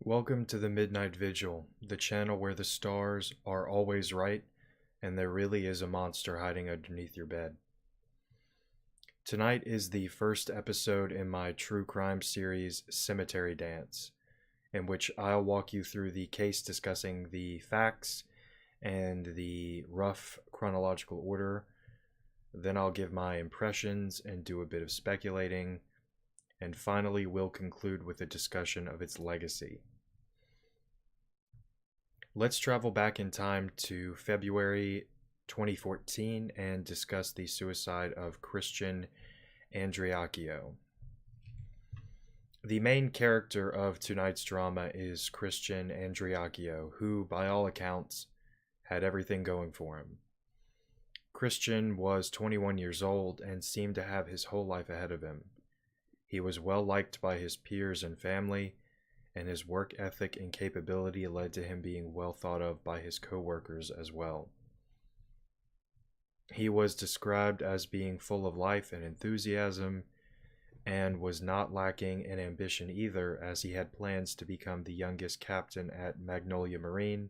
Welcome to the Midnight Vigil, the channel where the stars are always right and there really is a monster hiding underneath your bed. Tonight is the first episode in my true crime series, Cemetery Dance, in which I'll walk you through the case discussing the facts and the rough chronological order. Then I'll give my impressions and do a bit of speculating, and finally we'll conclude with a discussion of its legacy. Let's travel back in time to February 2014 and discuss the suicide of Christian Andreacchio. The main character of tonight's drama is Christian Andreacchio, who, by all accounts, had everything going for him. Christian was 21 years old and seemed to have his whole life ahead of him. He was well liked by his peers and family, and his work ethic and capability led to him being well thought of by his co-workers as well. He was described as being full of life and enthusiasm, and was not lacking in ambition either, as he had plans to become the youngest captain at Magnolia Marine,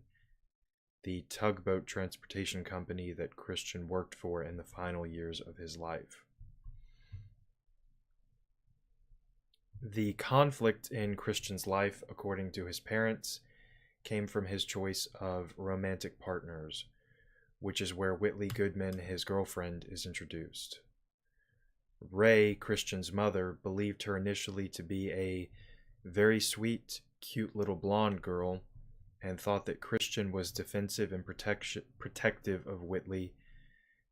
the tugboat transportation company that Christian worked for in the final years of his life. The conflict in Christian's life, according to his parents, came from his choice of romantic partners, which is where Whitley Goodman, his girlfriend, is introduced. Ray, Christian's mother, believed her initially to be a very sweet, cute little blonde girl, and thought that Christian was defensive and protective of Whitley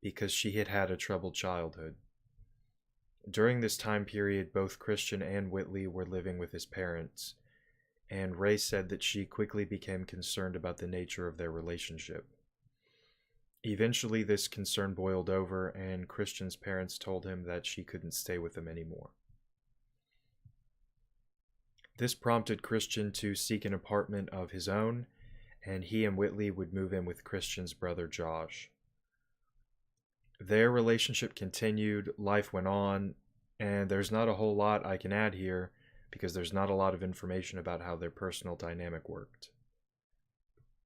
because she had had a troubled childhood. During this time period, both Christian and Whitley were living with his parents, and Ray said that she quickly became concerned about the nature of their relationship. Eventually, this concern boiled over, and Christian's parents told him that she couldn't stay with them anymore. This prompted Christian to seek an apartment of his own, and he and Whitley would move in with Christian's brother Josh. Their relationship continued, life went on, and there's not a whole lot I can add here because there's not a lot of information about how their personal dynamic worked.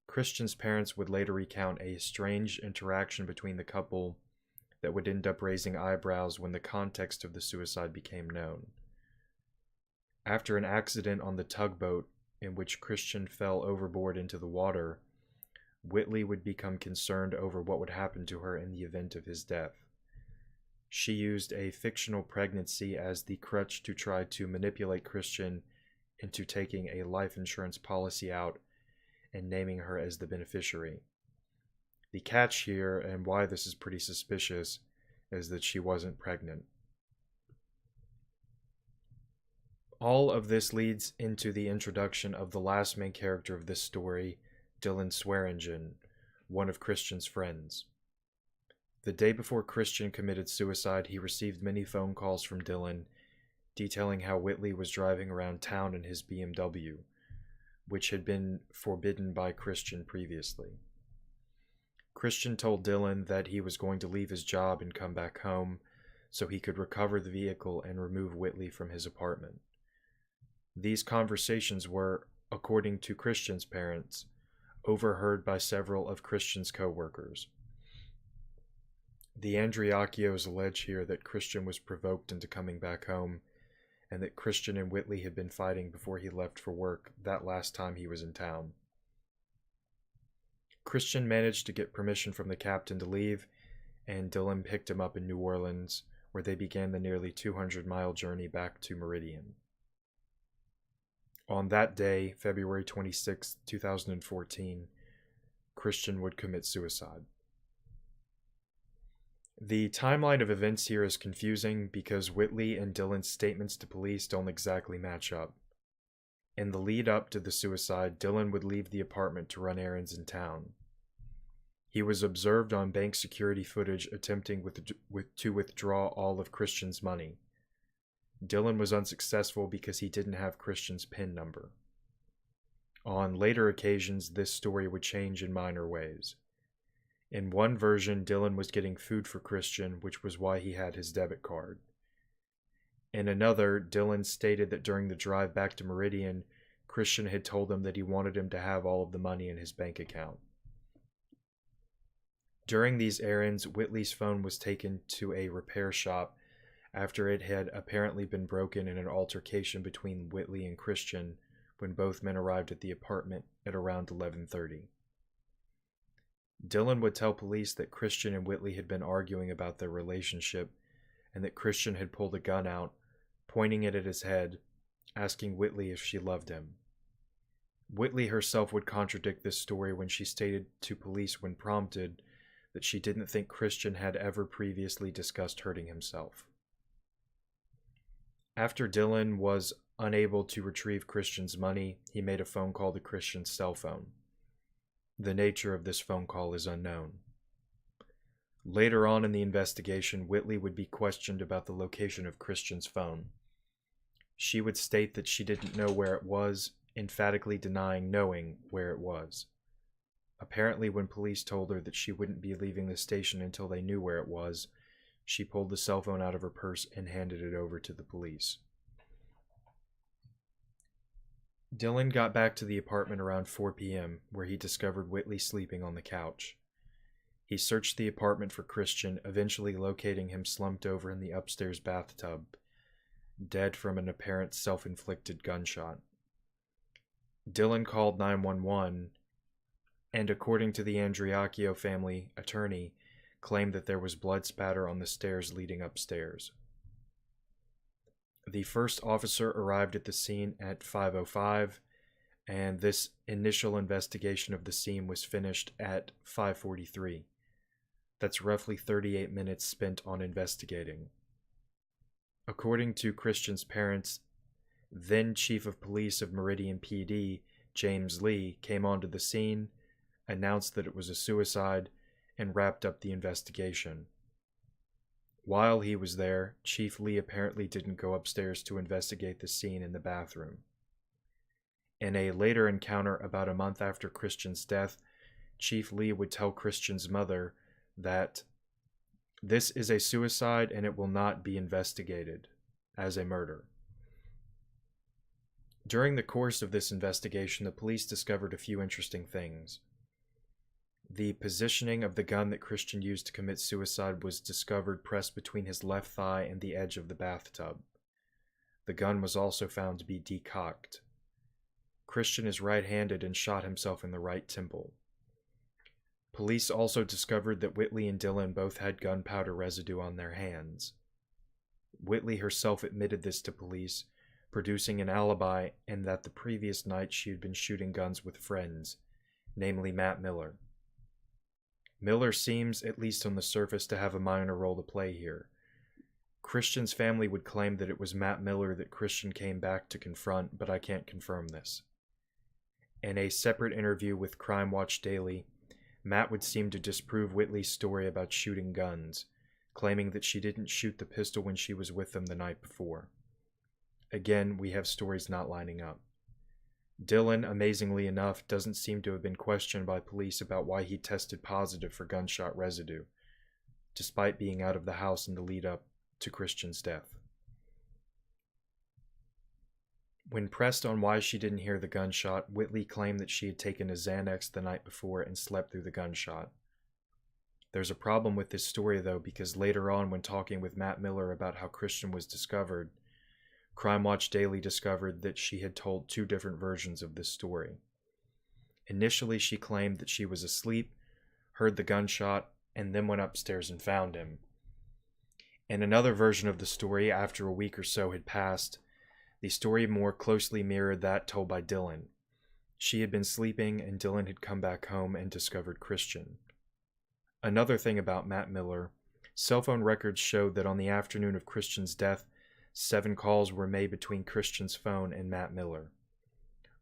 Christian's parents would later recount a strange interaction between the couple that would end up raising eyebrows when the context of the suicide became known. After an accident on the tugboat in which Christian fell overboard into the water, Whitley would become concerned over what would happen to her in the event of his death. She used a fictional pregnancy as the crutch to try to manipulate Christian into taking a life insurance policy out and naming her as the beneficiary. The catch here, and why this is pretty suspicious, is that she wasn't pregnant. All of this leads into the introduction of the last main character of this story, Dylan Swearingen, one of Christian's friends. The day before Christian committed suicide, he received many phone calls from Dylan detailing how Whitley was driving around town in his BMW, which had been forbidden by Christian previously. Christian told Dylan that he was going to leave his job and come back home so he could recover the vehicle and remove Whitley from his apartment. These conversations were, according to Christian's parents, overheard by several of Christian's co-workers. The Andreacchios allege here that Christian was provoked into coming back home, and that Christian and Whitley had been fighting before he left for work that last time he was in town. Christian managed to get permission from the captain to leave, and Dylan picked him up in New Orleans, where they began the nearly 200-mile journey back to Meridian. On that day, February 26, 2014, Christian would commit suicide. The timeline of events here is confusing because Whitley and Dylan's statements to police don't exactly match up. In the lead up to the suicide, Dylan would leave the apartment to run errands in town. He was observed on bank security footage attempting to withdraw all of Christian's money. Dylan was unsuccessful because he didn't have Christian's PIN number. On later occasions, this story would change in minor ways. In one version, Dylan was getting food for Christian, which was why he had his debit card. In another, Dylan stated that during the drive back to Meridian, Christian had told him that he wanted him to have all of the money in his bank account. During these errands, Whitley's phone was taken to a repair shop after it had apparently been broken in an altercation between Whitley and Christian when both men arrived at the apartment at around 11:30. Dylan would tell police that Christian and Whitley had been arguing about their relationship and that Christian had pulled a gun out, pointing it at his head, asking Whitley if she loved him. Whitley herself would contradict this story when she stated to police when prompted that she didn't think Christian had ever previously discussed hurting himself. After Dylan was unable to retrieve Christian's money, he made a phone call to Christian's cell phone. The nature of this phone call is unknown. Later on in the investigation, Whitley would be questioned about the location of Christian's phone. She would state that she didn't know where it was, emphatically denying knowing where it was. Apparently, when police told her that she wouldn't be leaving the station until they knew where it was, she pulled the cell phone out of her purse and handed it over to the police. Dylan got back to the apartment around 4 p.m., where he discovered Whitley sleeping on the couch. He searched the apartment for Christian, eventually locating him slumped over in the upstairs bathtub, dead from an apparent self-inflicted gunshot. Dylan called 911, and according to the Andreacchio family attorney, claimed that there was blood spatter on the stairs leading upstairs. The first officer arrived at the scene at 5:05, and this initial investigation of the scene was finished at 5:43. That's roughly 38 minutes spent on investigating. According to Christian's parents, then Chief of Police of Meridian PD, James Lee, came onto the scene, announced that it was a suicide, and wrapped up the investigation. While he was there, Chief Lee apparently didn't go upstairs to investigate the scene in the bathroom. In a later encounter about a month after Christian's death, Chief Lee would tell Christian's mother that this is a suicide and it will not be investigated as a murder. During the course of this investigation, the police discovered a few interesting things. The positioning of the gun that Christian used to commit suicide was discovered pressed between his left thigh and the edge of the bathtub. The gun was also found to be decocked. Christian is right-handed and shot himself in the right temple. Police also discovered that Whitley and Dylan both had gunpowder residue on their hands. Whitley herself admitted this to police, producing an alibi, and that the previous night she had been shooting guns with friends, namely Matt Miller. Miller seems, at least on the surface, to have a minor role to play here. Christian's family would claim that it was Matt Miller that Christian came back to confront, but I can't confirm this. In a separate interview with Crime Watch Daily, Matt would seem to disprove Whitley's story about shooting guns, claiming that she didn't shoot the pistol when she was with them the night before. Again, we have stories not lining up. Dylan, amazingly enough, doesn't seem to have been questioned by police about why he tested positive for gunshot residue, despite being out of the house in the lead-up to Christian's death. When pressed on why she didn't hear the gunshot, Whitley claimed that she had taken a Xanax the night before and slept through the gunshot. There's a problem with this story, though, because later on, when talking with Matt Miller about how Christian was discovered, Crime Watch Daily discovered that she had told two different versions of this story. Initially, she claimed that she was asleep, heard the gunshot, and then went upstairs and found him. In another version of the story, after a week or so had passed, the story more closely mirrored that told by Dylan. She had been sleeping, and Dylan had come back home and discovered Christian. Another thing about Matt Miller, cell phone records showed that on the afternoon of Christian's death, 7 calls were made between Christian's phone and Matt Miller.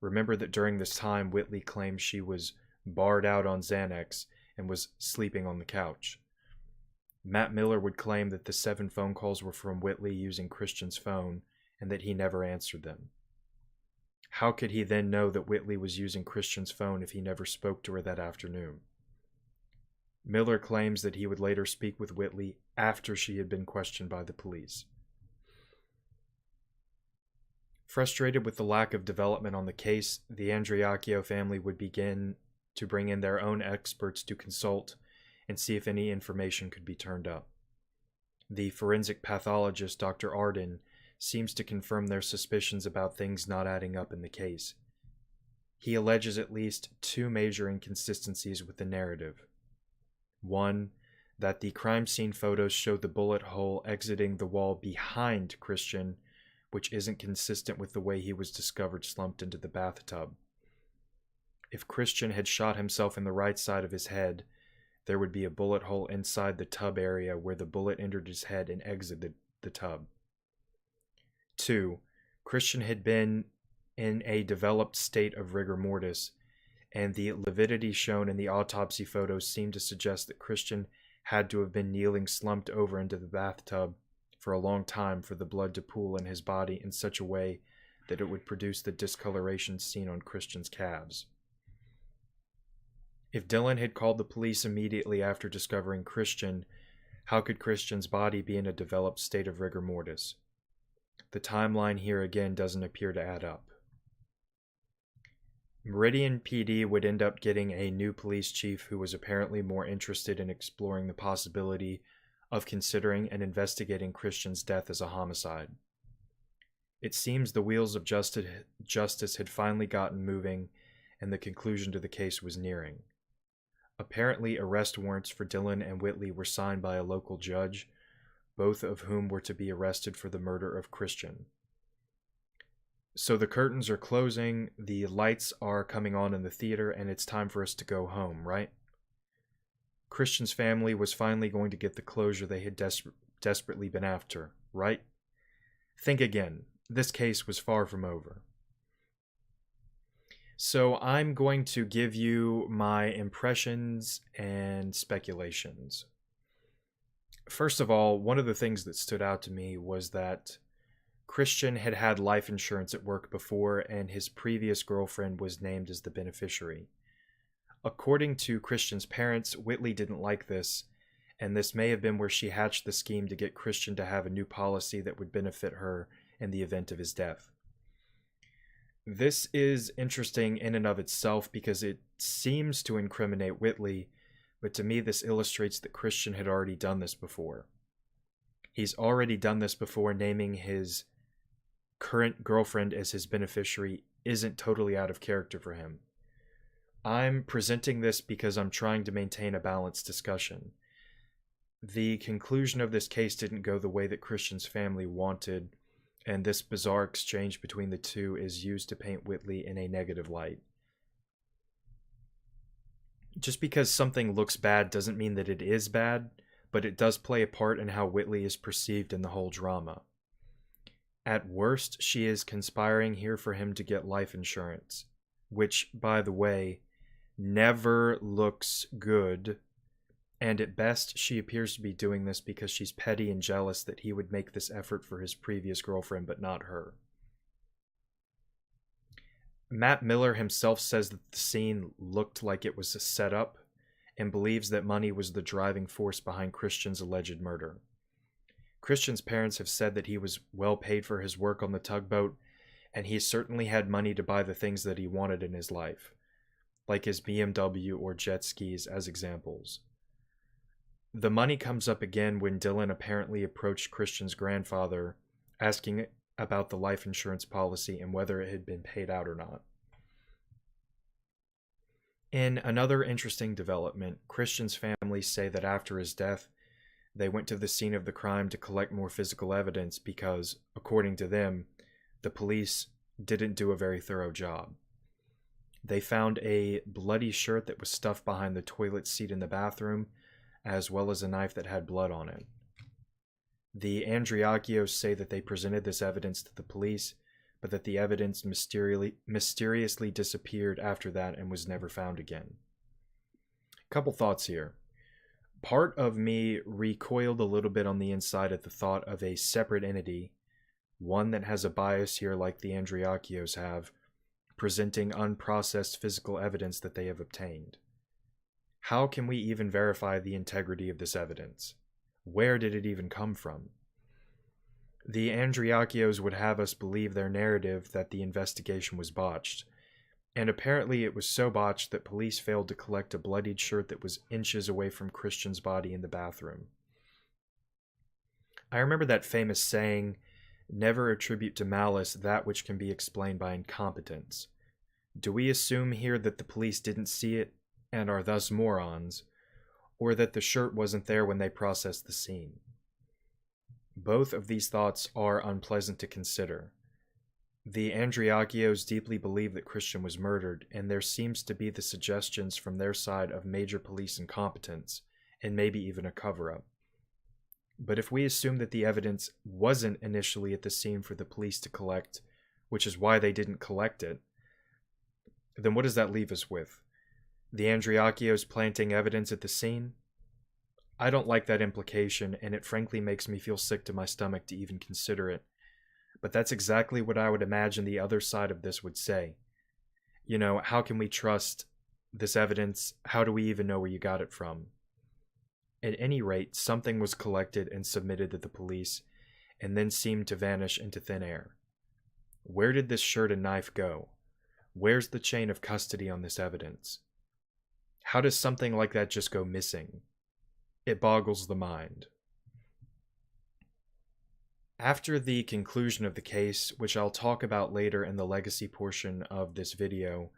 Remember that during this time, Whitley claimed she was barred out on Xanax and was sleeping on the couch. Matt Miller would claim that the 7 phone calls were from Whitley using Christian's phone and that he never answered them. How could he then know that Whitley was using Christian's phone if he never spoke to her that afternoon? Miller claims that he would later speak with Whitley after she had been questioned by the police. Frustrated with the lack of development on the case, the Andreacchio family would begin to bring in their own experts to consult and see if any information could be turned up. The forensic pathologist, Dr. Arden, seems to confirm their suspicions about things not adding up in the case. He alleges at least two major inconsistencies with the narrative. One, that the crime scene photos show the bullet hole exiting the wall behind Christian, which isn't consistent with the way he was discovered slumped into the bathtub. If Christian had shot himself in the right side of his head, there would be a bullet hole inside the tub area where the bullet entered his head and exited the tub. 2. Christian had been in a developed state of rigor mortis, and the lividity shown in the autopsy photos seemed to suggest that Christian had to have been kneeling slumped over into the bathtub for a long time for the blood to pool in his body in such a way that it would produce the discoloration seen on Christian's calves. If Dylan had called the police immediately after discovering Christian, how could Christian's body be in a developed state of rigor mortis? The timeline here again doesn't appear to add up. Meridian PD would end up getting a new police chief who was apparently more interested in exploring the possibility of considering and investigating Christian's death as a homicide. It seems the wheels of justice had finally gotten moving, and the conclusion to the case was nearing. Apparently, arrest warrants for Dylan and Whitley were signed by a local judge, both of whom were to be arrested for the murder of Christian. So the curtains are closing, the lights are coming on in the theater, and it's time for us to go home, right? Christian's family was finally going to get the closure they had desperately been after, right? Think again. This case was far from over. So I'm going to give you my impressions and speculations. First of all, one of the things that stood out to me was that Christian had had life insurance at work before, and his previous girlfriend was named as the beneficiary. According to Christian's parents, Whitley didn't like this, and this may have been where she hatched the scheme to get Christian to have a new policy that would benefit her in the event of his death. This is interesting in and of itself because it seems to incriminate Whitley, but to me this illustrates that Christian had already done this before. He's already done this before. Naming his current girlfriend as his beneficiary isn't totally out of character for him. I'm presenting this because I'm trying to maintain a balanced discussion. The conclusion of this case didn't go the way that Christian's family wanted, and this bizarre exchange between the two is used to paint Whitley in a negative light. Just because something looks bad doesn't mean that it is bad, but it does play a part in how Whitley is perceived in the whole drama. At worst, she is conspiring here for him to get life insurance, which, by the way, never looks good, and at best she appears to be doing this because she's petty and jealous that he would make this effort for his previous girlfriend but not her. Matt Miller himself says that the scene looked like it was a setup and believes that money was the driving force behind Christian's alleged murder. Christian's parents have said that he was well paid for his work on the tugboat, and he certainly had money to buy the things that he wanted in his life, like his BMW or jet skis as examples. The money comes up again when Dylan apparently approached Christian's grandfather, asking about the life insurance policy and whether it had been paid out or not. In another interesting development, Christian's family say that after his death, they went to the scene of the crime to collect more physical evidence because, according to them, the police didn't do a very thorough job. They found a bloody shirt that was stuffed behind the toilet seat in the bathroom, as well as a knife that had blood on it. The Andreacchios say that they presented this evidence to the police, but that the evidence mysteriously disappeared after that and was never found again. Couple thoughts here. Part of me recoiled a little bit on the inside at the thought of a separate entity, one that has a bias here like the Andreacchios have, presenting unprocessed physical evidence that they have obtained. How can we even verify the integrity of this evidence? Where did it even come from? The Andreacchios would have us believe their narrative that the investigation was botched, and apparently it was so botched that police failed to collect a bloodied shirt that was inches away from Christian's body in the bathroom. I remember that famous saying, "Never attribute to malice that which can be explained by incompetence." Do we assume here that the police didn't see it and are thus morons, or that the shirt wasn't there when they processed the scene? Both of these thoughts are unpleasant to consider. The Andreacchios deeply believe that Christian was murdered, and there seems to be the suggestions from their side of major police incompetence, and maybe even a cover-up. But if we assume that the evidence wasn't initially at the scene for the police to collect, which is why they didn't collect it, then what does that leave us with? The Andreacchios planting evidence at the scene? I don't like that implication, and it frankly makes me feel sick to my stomach to even consider it. But that's exactly what I would imagine the other side of this would say. You know, how can we trust this evidence? How do we even know where you got it from? At any rate, something was collected and submitted to the police, and then seemed to vanish into thin air. Where did this shirt and knife go? Where's the chain of custody on this evidence? How does something like that just go missing? It boggles the mind. After the conclusion of the case, which I'll talk about later in the legacy portion of this video,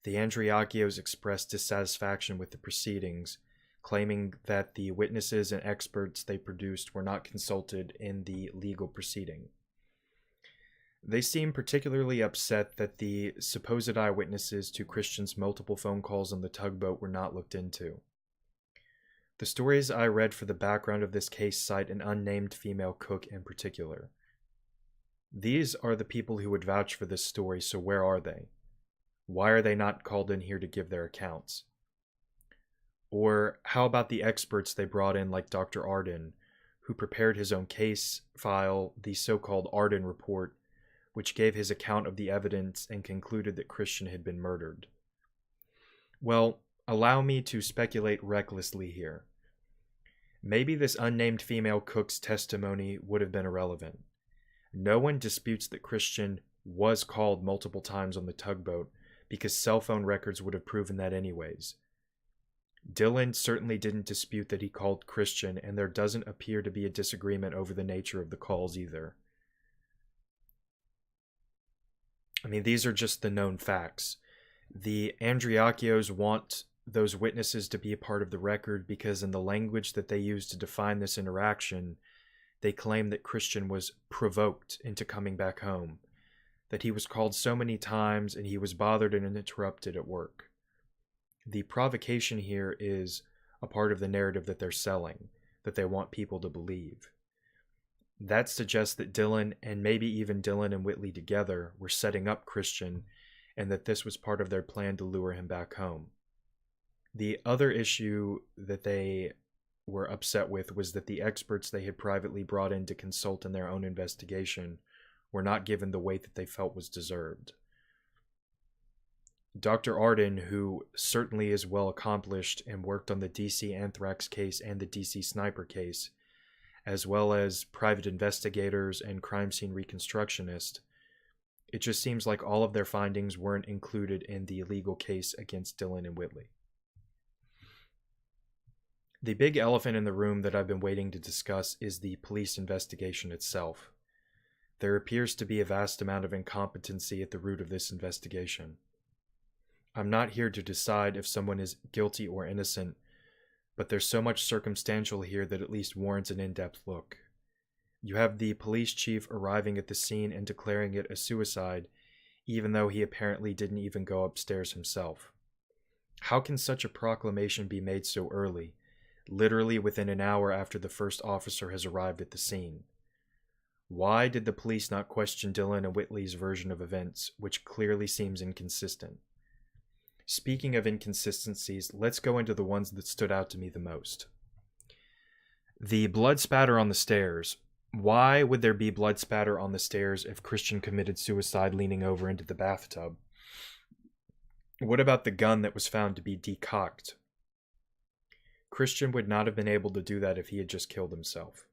the Andreacchios expressed dissatisfaction with the proceedings, claiming that the witnesses and experts they produced were not consulted in the legal proceeding. They seem particularly upset that the supposed eyewitnesses to Christian's multiple phone calls on the tugboat were not looked into. The stories I read for the background of this case cite an unnamed female cook in particular. These are the people who would vouch for this story, so where are they? Why are they not called in here to give their accounts? Or how about the experts they brought in, like Dr. Arden, who prepared his own case file, the so-called Arden Report, which gave his account of the evidence and concluded that Christian had been murdered? Well, allow me to speculate recklessly here. Maybe this unnamed female cook's testimony would have been irrelevant. No one disputes that Christian was called multiple times on the tugboat, because cell phone records would have proven that anyways. Dylan certainly didn't dispute that he called Christian, and there doesn't appear to be a disagreement over the nature of the calls either. I mean, these are just the known facts. The Andreacchios want those witnesses to be a part of the record because in the language that they use to define this interaction, they claim that Christian was provoked into coming back home, that he was called so many times and he was bothered and interrupted at work. The provocation here is a part of the narrative that they're selling, that they want people to believe. That suggests that Dylan, and maybe even Dylan and Whitley together, were setting up Christian, and that this was part of their plan to lure him back home. The other issue that they were upset with was that the experts they had privately brought in to consult in their own investigation were not given the weight that they felt was deserved. Dr. Arden, who certainly is well accomplished and worked on the DC anthrax case and the DC sniper case, as well as private investigators and crime scene reconstructionists, it just seems like all of their findings weren't included in the legal case against Dylan and Whitley. The big elephant in the room that I've been waiting to discuss is the police investigation itself. There appears to be a vast amount of incompetency at the root of this investigation. I'm not here to decide if someone is guilty or innocent, but there's so much circumstantial here that at least warrants an in-depth look. You have the police chief arriving at the scene and declaring it a suicide, even though he apparently didn't even go upstairs himself. How can such a proclamation be made so early, literally within an hour after the first officer has arrived at the scene? Why did the police not question Dylan and Whitley's version of events, which clearly seems inconsistent? Speaking of inconsistencies, let's go into the ones that stood out to me the most. The blood spatter on the stairs. Why would there be blood spatter on the stairs if Christian committed suicide leaning over into the bathtub? What about the gun that was found to be decocked? Christian would not have been able to do that if he had just killed himself.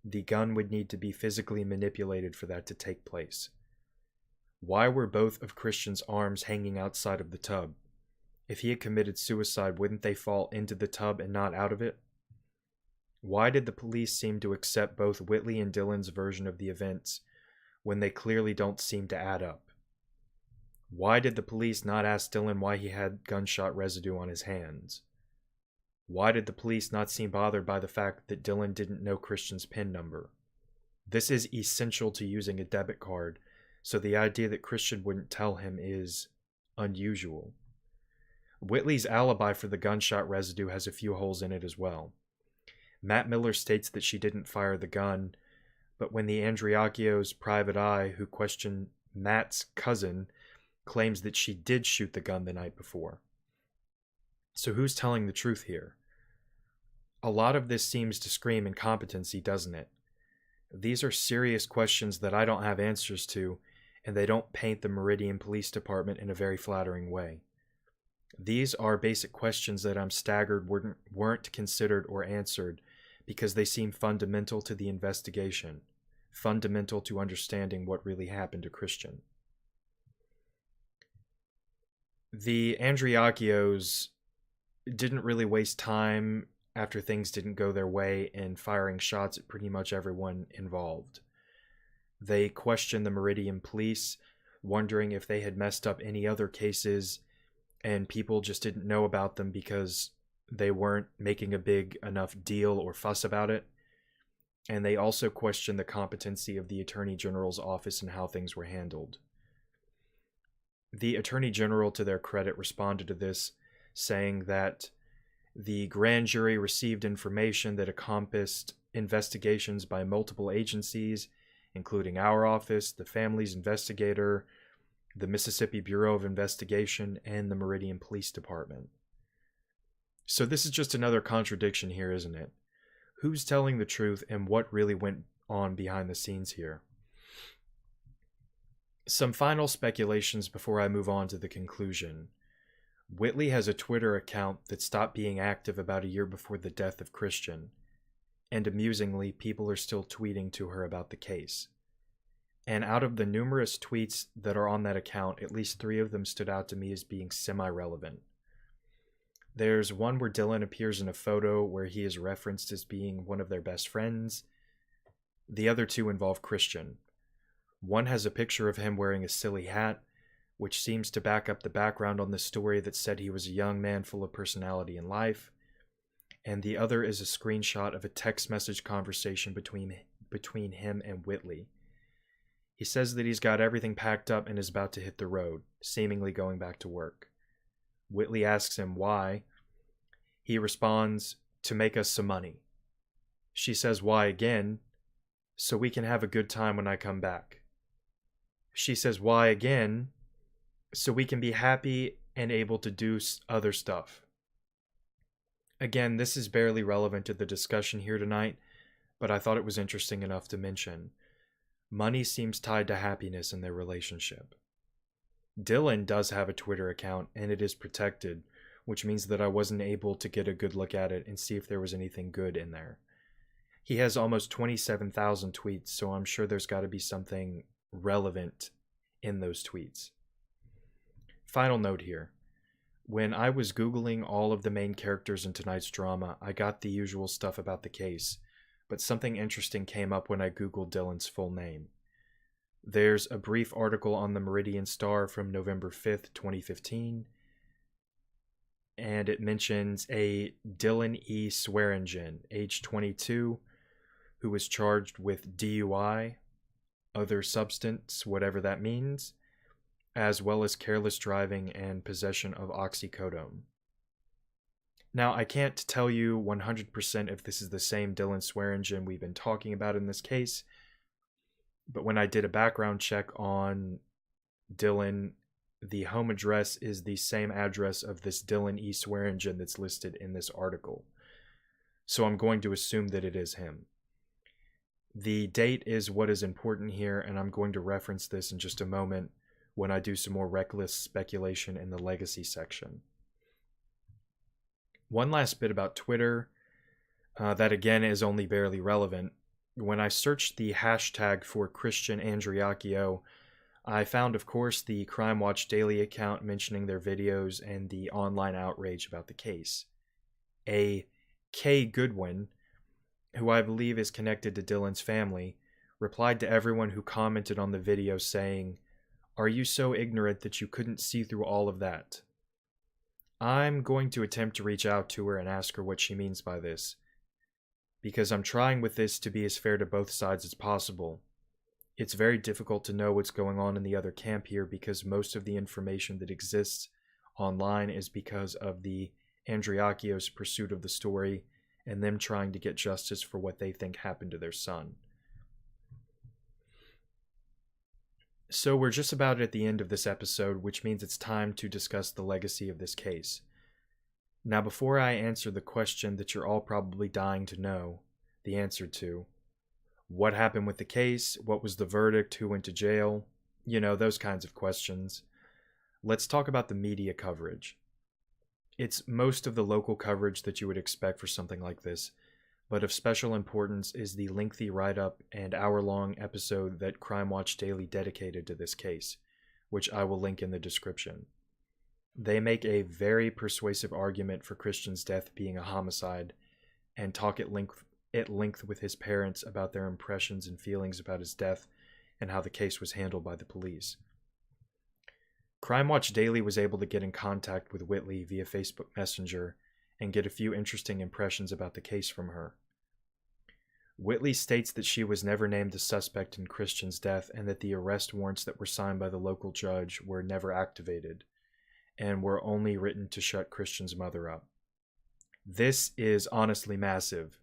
the gun would need to be physically manipulated for that to take place. Why were both of Christian's arms hanging outside of the tub? If he had committed suicide, wouldn't they fall into the tub and not out of it? Why did the police seem to accept both Whitley and Dylan's version of the events when they clearly don't seem to add up? Why did the police not ask Dylan why he had gunshot residue on his hands? Why did the police not seem bothered by the fact that Dylan didn't know Christian's PIN number? This is essential to using a debit card, so the idea that Christian wouldn't tell him is unusual. Whitley's alibi for the gunshot residue has a few holes in it as well. Matt Miller states that she didn't fire the gun, but when the Andreacchio's private eye, who questioned Matt's cousin, claims that she did shoot the gun the night before. So who's telling the truth here? A lot of this seems to scream incompetency, doesn't it? These are serious questions that I don't have answers to, and they don't paint the Meridian Police Department in a very flattering way. These are basic questions that I'm staggered weren't considered or answered because they seem fundamental to the investigation, fundamental to understanding what really happened to Christian. The Andreacchios didn't really waste time after things didn't go their way in firing shots at pretty much everyone involved. They questioned the Meridian police, wondering if they had messed up any other cases and people just didn't know about them because they weren't making a big enough deal or fuss about it. And they also questioned the competency of the Attorney General's office and how things were handled. The Attorney General, to their credit, responded to this, saying that the grand jury received information that encompassed investigations by multiple agencies, including our office, the family's investigator, the Mississippi Bureau of Investigation, and the Meridian Police Department. So this is just another contradiction here, isn't it? Who's telling the truth and what really went on behind the scenes here? Some final speculations before I move on to the conclusion. Whitley has a Twitter account that stopped being active about a year before the death of Christian, and amusingly, people are still tweeting to her about the case. And out of the numerous tweets that are on that account, at least 3 of them stood out to me as being semi-relevant. There's one where Dylan appears in a photo where he is referenced as being one of their best friends. The other 2 involve Christian. One has a picture of him wearing a silly hat, which seems to back up the background on the story that said he was a young man full of personality and life. And the other is a screenshot of a text message conversation between him and Whitley. He says that he's got everything packed up and is about to hit the road, seemingly going back to work. Whitley asks him why. He responds, "To make us some money." She says why again, "So we can have a good time when I come back." She says why again, "So we can be happy and able to do other stuff." Again, this is barely relevant to the discussion here tonight, but I thought it was interesting enough to mention. Money seems tied to happiness in their relationship. Dylan does have a Twitter account, and it is protected, which means that I wasn't able to get a good look at it and see if there was anything good in there. He has almost 27,000 tweets, so I'm sure there's got to be something relevant in those tweets. Final note here. When I was Googling all of the main characters in tonight's drama, I got the usual stuff about the case, but something interesting came up when I Googled Dylan's full name. There's a brief article on the Meridian Star from November 5th, 2015, and it mentions a Dylan E. Swearingen, age 22, who was charged with DUI, other substance, whatever that means, as well as careless driving and possession of oxycodone. Now, I can't tell you 100% if this is the same Dylan Swearingen we've been talking about in this case, but when I did a background check on Dylan, the home address is the same address of this Dylan E. Swearingen that's listed in this article. So I'm going to assume that it is him. The date is what is important here, and I'm going to reference this in just a moment when I do some more reckless speculation in the legacy section. One last bit about Twitter, that again is only barely relevant. When I searched the hashtag for Christian Andreacchio, I found, of course, the Crime Watch Daily account mentioning their videos and the online outrage about the case. A Goodman, who I believe is connected to Dylan's family, replied to everyone who commented on the video saying, "Are you so ignorant that you couldn't see through all of that?" I'm going to attempt to reach out to her and ask her what she means by this, because I'm trying with this to be as fair to both sides as possible. It's very difficult to know what's going on in the other camp here because most of the information that exists online is because of the Andreacchio's pursuit of the story and them trying to get justice for what they think happened to their son. So we're just about at the end of this episode, which means it's time to discuss the legacy of this case. Now, before I answer the question that you're all probably dying to know the answer to, what happened with the case? What was the verdict? Who went to jail? You know, those kinds of questions. Let's talk about the media coverage. It's most of the local coverage that you would expect for something like this, but of special importance is the lengthy write-up and hour-long episode that Crime Watch Daily dedicated to this case, which I will link in the description. They make a very persuasive argument for Christian's death being a homicide and talk at length with his parents about their impressions and feelings about his death and how the case was handled by the police. Crime Watch Daily was able to get in contact with Whitley via Facebook Messenger and get a few interesting impressions about the case from her. Whitley states that she was never named a suspect in Christian's death and that the arrest warrants that were signed by the local judge were never activated and were only written to shut Christian's mother up. This is honestly massive.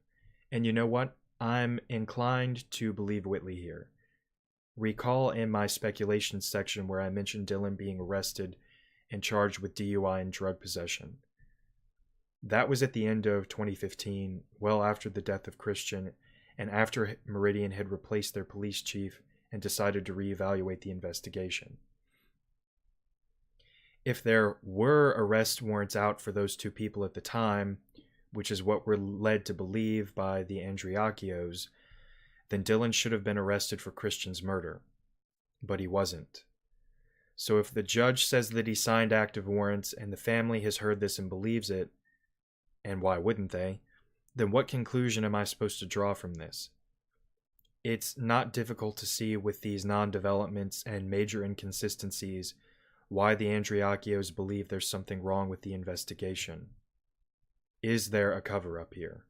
And you know what? I'm inclined to believe Whitley here. Recall in my speculation section where I mentioned Dylan being arrested and charged with DUI and drug possession. That was at the end of 2015, well after the death of Christian, and after Meridian had replaced their police chief and decided to reevaluate the investigation. If there were arrest warrants out for those two people at the time, which is what we're led to believe by the Andreacchios, then Dylan should have been arrested for Christian's murder. But he wasn't. So if the judge says that he signed active warrants and the family has heard this and believes it, and why wouldn't they, then what conclusion am I supposed to draw from this? It's not difficult to see with these non-developments and major inconsistencies why the Andreacchios believe there's something wrong with the investigation. Is there a cover-up here?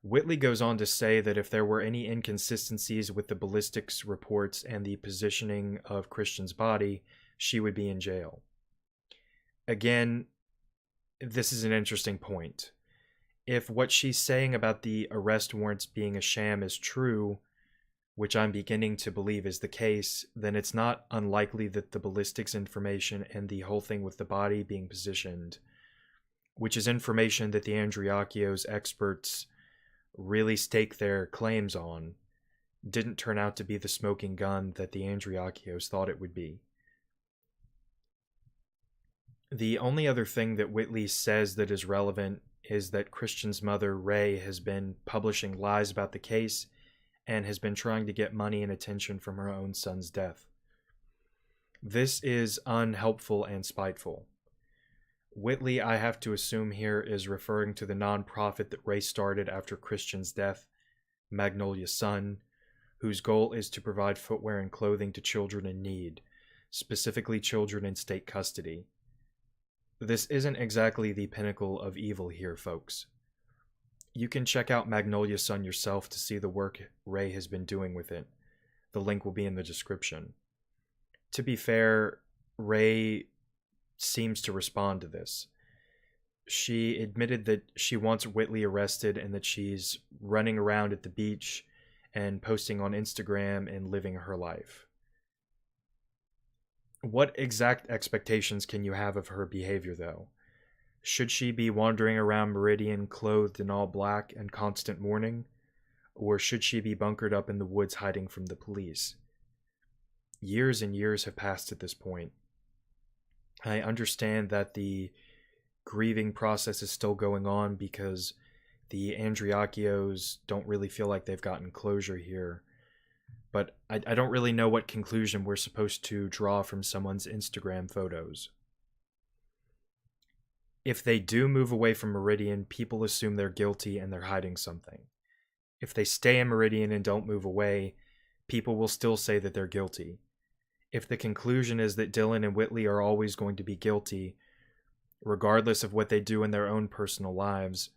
Whitley goes on to say that if there were any inconsistencies with the ballistics reports and the positioning of Christian's body, she would be in jail. Again, this is an interesting point. If what she's saying about the arrest warrants being a sham is true, which I'm beginning to believe is the case, then it's not unlikely that the ballistics information and the whole thing with the body being positioned, which is information that the Andreacchios experts really stake their claims on, didn't turn out to be the smoking gun that the Andreacchios thought it would be. The only other thing that Whitley says that is relevant is that Christian's mother, Ray, has been publishing lies about the case and has been trying to get money and attention from her own son's death. This is unhelpful and spiteful. Whitley, I have to assume here, is referring to the nonprofit that Ray started after Christian's death, Magnolia Sun, whose goal is to provide footwear and clothing to children in need, specifically children in state custody. This isn't exactly the pinnacle of evil here, folks. You can check out Magnolia Sun yourself to see the work Ray has been doing with it. The link will be in the description. To be fair, Ray seems to respond to this. She admitted that she wants Whitley arrested and that she's running around at the beach and posting on Instagram and living her life. What exact expectations can you have of her behavior, though? Should she be wandering around Meridian clothed in all black and constant mourning? Or should she be bunkered up in the woods hiding from the police? Years and years have passed at this point. I understand that the grieving process is still going on because The Andreacchios don't really feel like they've gotten closure here. But I don't really know what conclusion we're supposed to draw from someone's Instagram photos. If they do move away from Meridian, people assume they're guilty and they're hiding something. If they stay in Meridian and don't move away, people will still say that they're guilty. If the conclusion is that Dylan and Whitley are always going to be guilty, regardless of what they do in their own personal lives,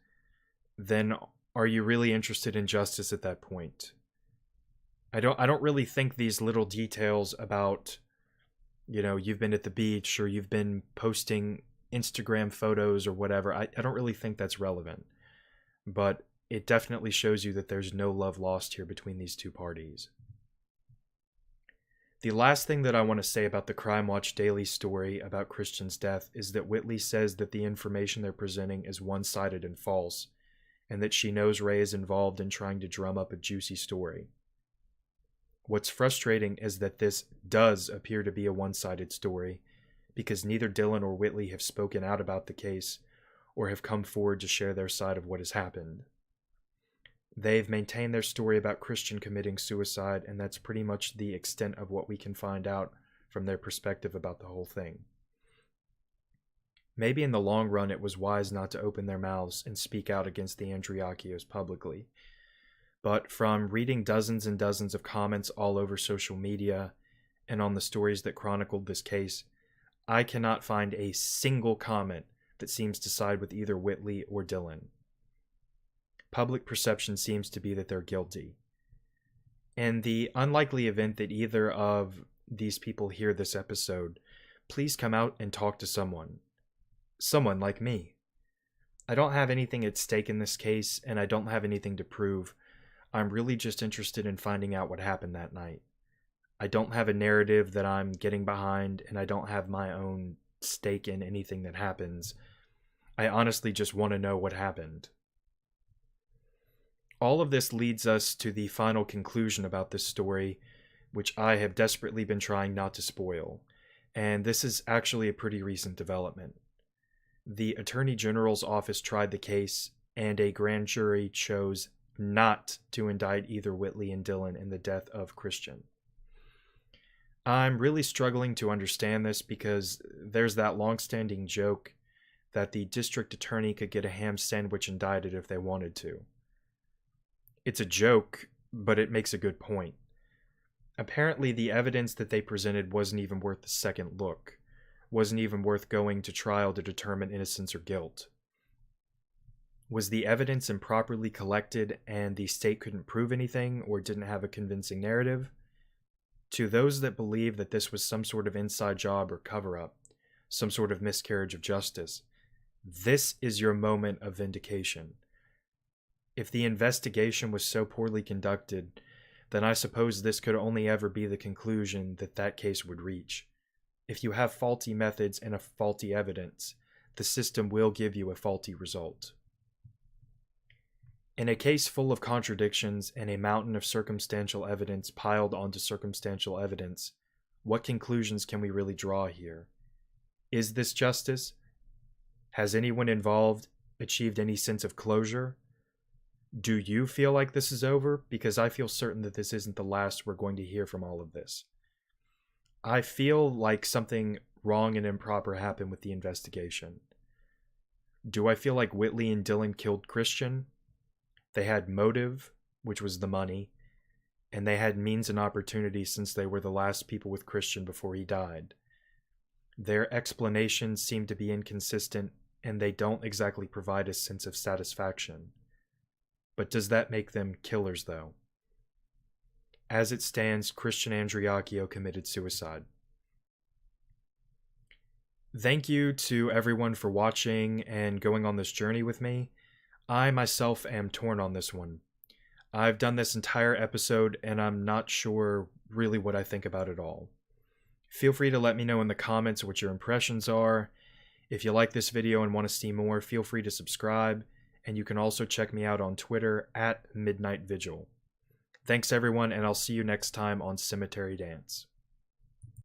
then are you really interested in justice at that point? I don't really think these little details about, you've been at the beach or you've been posting Instagram photos or whatever, I don't really think that's relevant. But it definitely shows you that there's no love lost here between these two parties. The last thing that I want to say about the Crime Watch Daily story about Christian's death is that Whitley says that the information they're presenting is one-sided and false, and that she knows Ray is involved in trying to drum up a juicy story. What's frustrating is that this does appear to be a one-sided story, because neither Dylan or Whitley have spoken out about the case or have come forward to share their side of what has happened. They've maintained their story about Christian committing suicide, and that's pretty much the extent of what we can find out from their perspective about the whole thing. Maybe in the long run it was wise not to open their mouths and speak out against the Andreacchios publicly. But from reading dozens and dozens of comments all over social media and on the stories that chronicled this case, I cannot find a single comment that seems to side with either Whitley or Dylan. Public perception seems to be that they're guilty. In the unlikely event that either of these people hear this episode, please come out and talk to someone. Someone like me. I don't have anything at stake in this case, and I don't have anything to prove. I'm really just interested in finding out what happened that night. I don't have a narrative that I'm getting behind, and I don't have my own stake in anything that happens. I honestly just want to know what happened. All of this leads us to the final conclusion about this story, which I have desperately been trying not to spoil, and this is actually a pretty recent development. The Attorney General's office tried the case, and a grand jury chose not to indict either Whitley and Dylan in the death of Christian. I'm really struggling to understand this because there's that long-standing joke that the district attorney could get a ham sandwich indicted if they wanted to. It's a joke, but it makes a good point. Apparently, the evidence that they presented wasn't even worth the second look, wasn't even worth going to trial to determine innocence or guilt. Was the evidence improperly collected and the state couldn't prove anything or didn't have a convincing narrative? To those that believe that this was some sort of inside job or cover-up, some sort of miscarriage of justice, this is your moment of vindication. If the investigation was so poorly conducted, then I suppose this could only ever be the conclusion that that case would reach. If you have faulty methods and a faulty evidence, the system will give you a faulty result. In a case full of contradictions and a mountain of circumstantial evidence piled onto circumstantial evidence, what conclusions can we really draw here? Is this justice? Has anyone involved achieved any sense of closure? Do you feel like this is over? Because I feel certain that this isn't the last we're going to hear from all of this. I feel like something wrong and improper happened with the investigation. Do I feel like Whitley and Dylan killed Christian? They had motive, which was the money, and they had means and opportunity since they were the last people with Christian before he died. Their explanations seem to be inconsistent, and they don't exactly provide a sense of satisfaction. But does that make them killers, though? As it stands, Christian Andreacchio committed suicide. Thank you to everyone for watching and going on this journey with me. I myself am torn on this one. I've done this entire episode and I'm not sure really what I think about it all. Feel free to let me know in the comments what your impressions are. If you like this video and want to see more, feel free to subscribe. And you can also check me out on Twitter @MidnightVigil. Thanks everyone, and I'll see you next time on Cemetery Dance.